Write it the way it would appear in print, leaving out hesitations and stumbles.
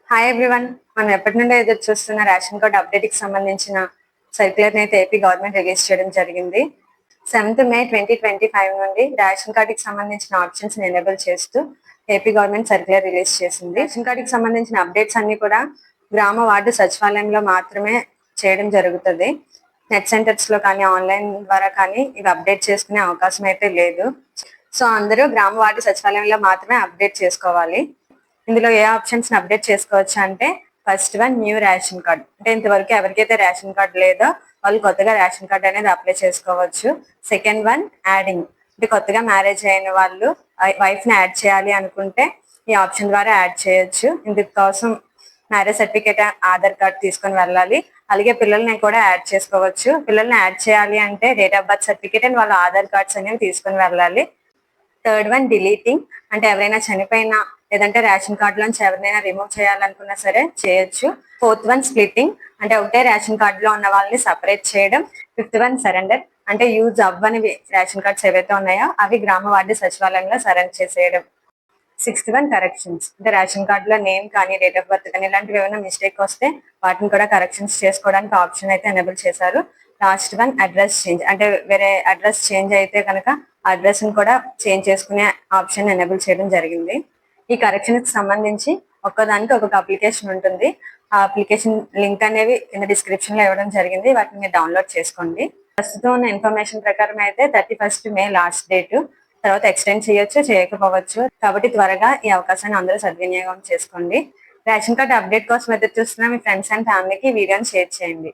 Hi everyone. మనం ఎప్పటి నుండో ఎదురు చూస్తున్న రేషన్ కార్డ్ అప్డేట్ కి సంబంధించిన సర్క్యులర్ అయితే ఏపీ గవర్నమెంట్ రిలీజ్ చేయడం జరిగింది. 7th May 2025 నుండి రేషన్ కార్డ్ కి సంబంధించిన ఆప్షన్స్ ఎనేబుల్ చేస్తూ ఏపీ గవర్నమెంట్ సర్క్యులర్ రిలీజ్ చేసింది. రేషన్ కార్డ్ కి సంబంధించిన అప్డేట్స్ అన్ని కూడా గ్రామ వార్డు సచివాలయంలో మాత్రమే చేయడం జరుగుతుంది. నెట్ సెంటర్స్ లో కానీ ఆన్లైన్ ద్వారా కానీ ఇవి అప్డేట్ చేసుకునే అవకాశం అయితే లేదు. సో అందరూ గ్రామ వార్డు సచివాలయంలో మాత్రమే అప్డేట్ చేసుకోవాలి. ఇందులో ఏ ఆప్షన్స్ అప్డేట్ చేసుకోవచ్చు అంటే first one new ration card. అంటే ఇంతవరకు ఎవరికైతే రేషన్ కార్డ్ లేదో వాళ్ళు కొత్తగా రేషన్ కార్డ్ అనేది అప్లై చేసుకోవచ్చు. Second one adding. అంటే కొత్తగా మ్యారేజ్ అయిన వాళ్ళు వైఫ్ ని యాడ్ చేయాలి అనుకుంటే ఈ ఆప్షన్ ద్వారా యాడ్ చేయొచ్చు. ఇందుకోసం మ్యారేజ్ సర్టిఫికేట్, ఆధార్ కార్డ్ తీసుకొని వెళ్ళాలి. అలాగే పిల్లల్ని కూడా యాడ్ చేసుకోవచ్చు. పిల్లల్ని యాడ్ చేయాలి అంటే date of birth certificate and వాళ్ళ ఆధార్ కార్డ్స్ అనేవి తీసుకొని వెళ్ళాలి. Third one deleting. అంటే ఎవరైనా చనిపోయినా లేదంటే రేషన్ కార్డు లోంచి ఎవరినైనా రిమూవ్ చేయాలనుకున్నా సరే చేయొచ్చు. Fourth one splitting. అంటే ఒకటే రేషన్ కార్డు లో ఉన్న వాళ్ళని సపరేట్ చేయడం. Fifth one surrender. అంటే యూజ్ అవ్వని రేషన్ కార్డ్స్ ఏవైతే ఉన్నాయో అవి గ్రామ వార్డు సచివాలయంలో సరెండర్ చేసేయడం. Sixth one corrections. అంటే రేషన్ కార్డు లో నేమ్ కానీ డేట్ ఆఫ్ బర్త్ కానీ ఇలాంటివి ఏమైనా మిస్టేక్ వస్తే వాటిని కూడా కరెక్షన్స్ చేసుకోవడానికి ఆప్షన్ అయితే ఎనేబుల్ చేశారు. Last one address change. అంటే వేరే అడ్రస్ చేంజ్ అయితే కనుక అడ్రస్ ని కూడా చేంజ్ చేసుకునే ఆప్షన్ ఎనేబుల్ చేయడం జరిగింది. ఈ కరెక్షన్ కి సంబంధించి ఒక్కదానికి ఒక్కొక్క అప్లికేషన్ ఉంటుంది. ఆ అప్లికేషన్ లింక్ అనేవి కింద డిస్క్రిప్షన్ లో ఇవ్వడం జరిగింది. వాటిని మీరు డౌన్లోడ్ చేసుకోండి. ప్రస్తుతం ఉన్న ఇన్ఫర్మేషన్ ప్రకారం అయితే 31st May లాస్ట్ డేట్. తర్వాత ఎక్స్టెండ్ చేయొచ్చు, చేయకపోవచ్చు. కాబట్టి త్వరగా ఈ అవకాశాన్ని అందరూ సద్వినియోగం చేసుకోండి. రేషన్ కార్డ్ అప్డేట్ కోసం ఎదురు చూస్తున్న మీ ఫ్రెండ్స్ అండ్ ఫ్యామిలీకి ఈ వీడియోని షేర్ చేయండి.